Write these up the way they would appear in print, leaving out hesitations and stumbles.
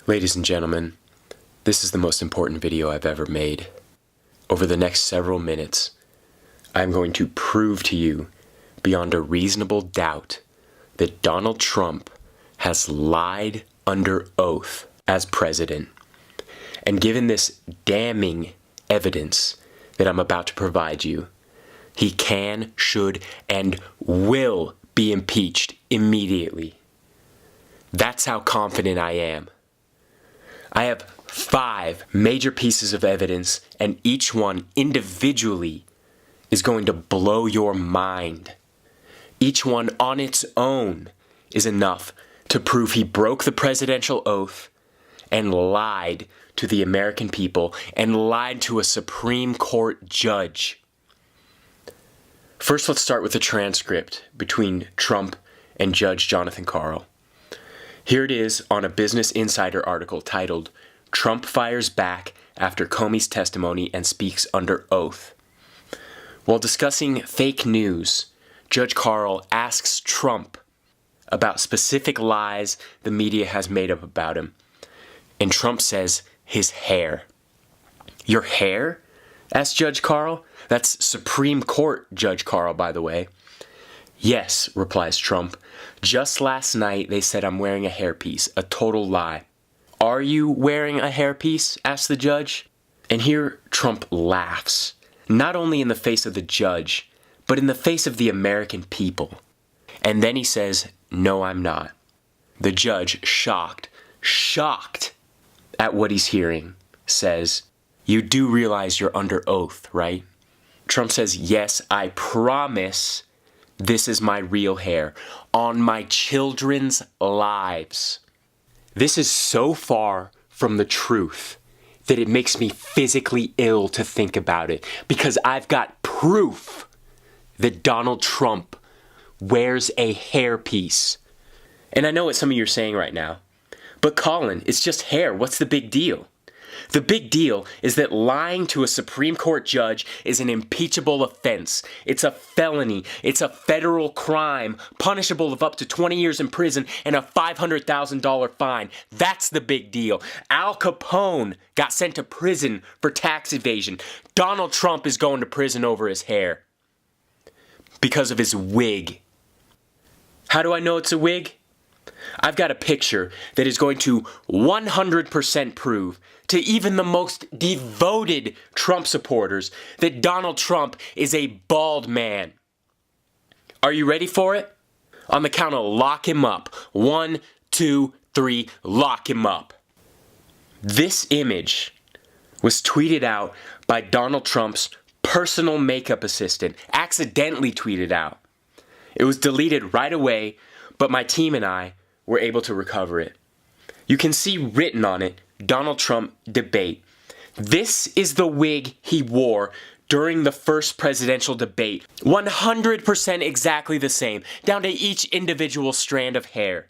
Ladies and gentlemen, this is the most important video I've ever made. Over the next several minutes, I'm going to prove to you beyond a reasonable doubt that Donald Trump has lied under oath as president. And given this damning evidence that I'm about to provide you, he can, should, and will be impeached immediately. That's how confident I am. I have 5 major pieces of evidence, and each one individually is going to blow your mind. Each one on its own is enough to prove he broke the presidential oath and lied to the American people and lied to a Supreme Court judge. First, let's start with the transcript between Trump and Judge Jonathan Karl. Here it is on a Business Insider article titled, "Trump Fires Back After Comey's Testimony and Speaks Under Oath." While discussing fake news, Judge Karl asks Trump about specific lies the media has made up about him. And Trump says his hair. "Your hair?" asked Judge Karl. That's Supreme Court Judge Karl, by the way. "Yes," replies Trump. "Just last night they said I'm wearing a hairpiece, a total lie." "Are you wearing a hairpiece?" asks the judge. And here Trump laughs, not only in the face of the judge, but in the face of the American people. And then he says, "No, I'm not." The judge, shocked at what he's hearing, says, "You do realize you're under oath, right?" Trump says, "Yes, I promise this is my real hair, on my children's lives." This is so far from the truth that it makes me physically ill to think about it, because I've got proof that Donald Trump wears a hairpiece. And I know what some of you are saying right now, but Colin, it's just hair. What's the big deal? The big deal is that lying to a Supreme Court judge is an impeachable offense. It's a felony. It's a federal crime, punishable of up to 20 years in prison and a $500,000 fine. That's the big deal. Al Capone got sent to prison for tax evasion. Donald Trump is going to prison over his hair because of his wig. How do I know it's a wig? I've got a picture that is going to 100% prove to even the most devoted Trump supporters that Donald Trump is a bald man. Are you ready for it? On the count of lock him up. 1, 2, 3, lock him up. This image was tweeted out by Donald Trump's personal makeup assistant, accidentally tweeted out. It was deleted right away, but my team and I were able to recover it. You can see written on it, Donald Trump debate. This is the wig he wore during the first presidential debate. 100% exactly the same, down to each individual strand of hair.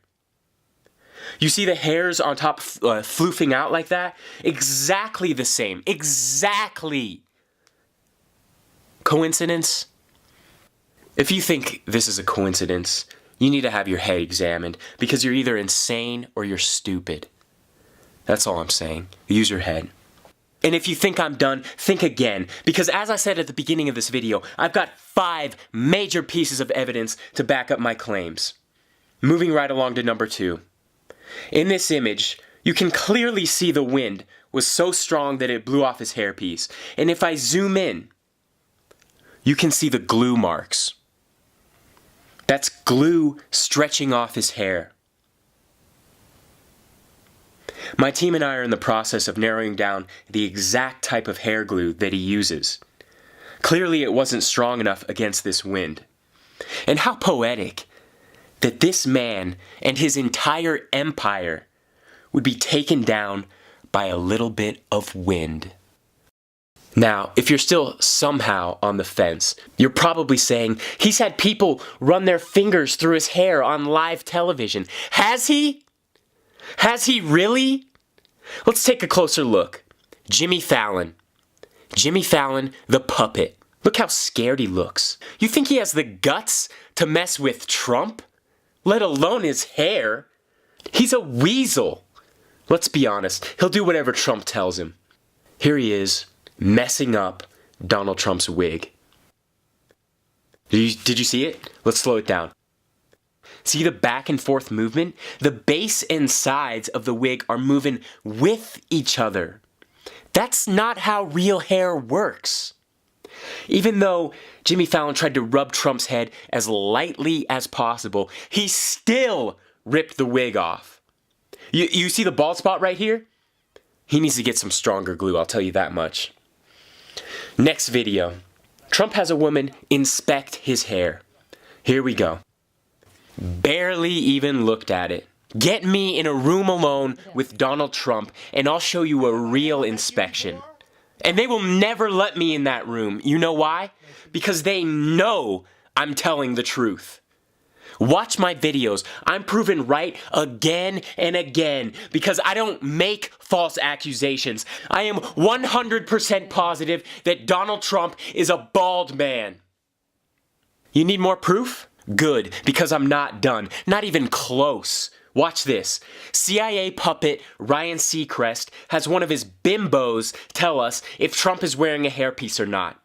You see the hairs on top floofing out like that? Exactly the same. Exactly. Coincidence? If you think this is a coincidence, you need to have your head examined, because you're either insane or you're stupid. That's all I'm saying. Use your head. And if you think I'm done, think again, because as I said at the beginning of this video, I've got 5 major pieces of evidence to back up my claims. Moving right along to number 2. In this image, you can clearly see the wind was so strong that it blew off his hairpiece. And if I zoom in, you can see the glue marks. That's glue stretching off his hair. My team and I are in the process of narrowing down the exact type of hair glue that he uses. Clearly it wasn't strong enough against this wind. And how poetic that this man and his entire empire would be taken down by a little bit of wind. Now, if you're still somehow on the fence, you're probably saying, he's had people run their fingers through his hair on live television. Has he? Has he really? Let's take a closer look. Jimmy Fallon. Jimmy Fallon, the puppet. Look how scared he looks. You think he has the guts to mess with Trump? Let alone his hair. He's a weasel. Let's be honest, he'll do whatever Trump tells him. Here he is, messing up Donald Trump's wig. Did you see it? Let's slow it down. See the back and forth movement? The base and sides of the wig are moving with each other. That's not how real hair works. Even though Jimmy Fallon tried to rub Trump's head as lightly as possible, he still ripped the wig off. You see the bald spot right here? He needs to get some stronger glue, I'll tell you that much. Next video. Trump has a woman inspect his hair. Here we go. Barely even looked at it. Get me in a room alone with Donald Trump and I'll show you a real inspection. And they will never let me in that room. You know why? Because they know I'm telling the truth. Watch my videos. I'm proven right again and again because I don't make false accusations. I am 100% positive that Donald Trump is a bald man. You need more proof? Good, because I'm not done. Not even close. Watch this. CIA puppet Ryan Seacrest has one of his bimbos tell us if Trump is wearing a hairpiece or not.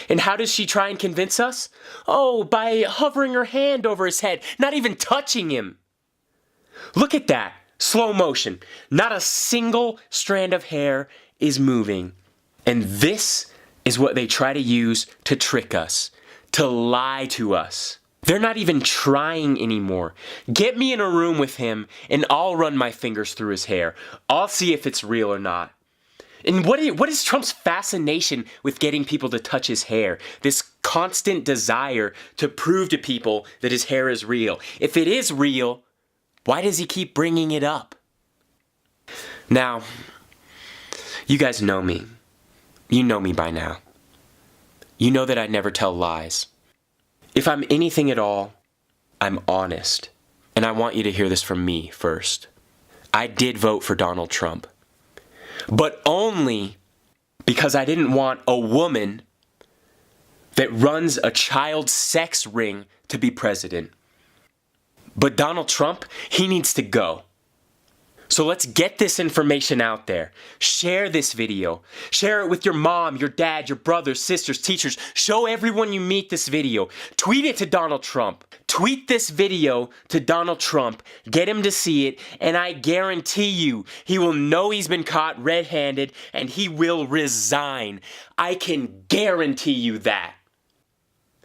And how does she try and convince us? Oh, by hovering her hand over his head, not even touching him. Look at that. Slow motion. Not a single strand of hair is moving. And this is what they try to use to trick us, to lie to us. They're not even trying anymore. Get me in a room with him and I'll run my fingers through his hair. I'll see if it's real or not. And what is Trump's fascination with getting people to touch his hair? This constant desire to prove to people that his hair is real. If it is real, why does he keep bringing it up? Now, you guys know me. You know me by now. You know that I never tell lies. If I'm anything at all, I'm honest. And I want you to hear this from me first. I did vote for Donald Trump. But only because I didn't want a woman that runs a child sex ring to be president. But Donald Trump, he needs to go. So let's get this information out there. Share this video. Share it with your mom, your dad, your brothers, sisters, teachers. Show everyone you meet this video. Tweet it to Donald Trump. Tweet this video to Donald Trump. Get him to see it, and I guarantee you, he will know he's been caught red-handed, and he will resign. I can guarantee you that.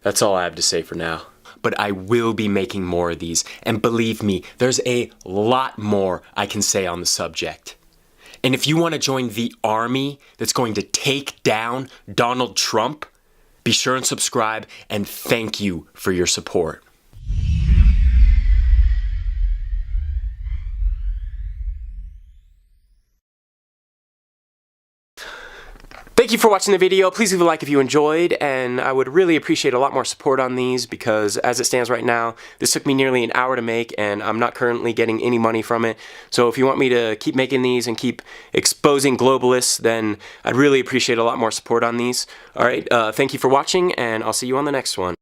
That's all I have to say for now. But I will be making more of these. And believe me, there's a lot more I can say on the subject. And if you want to join the army that's going to take down Donald Trump, be sure and subscribe, and thank you for your support. Thank you for watching the video. Please leave a like if you enjoyed, and I would really appreciate a lot more support on these because as it stands right now, this took me nearly an hour to make and I'm not currently getting any money from it. So if you want me to keep making these and keep exposing globalists, then I'd really appreciate a lot more support on these. Alright, thank you for watching and I'll see you on the next one.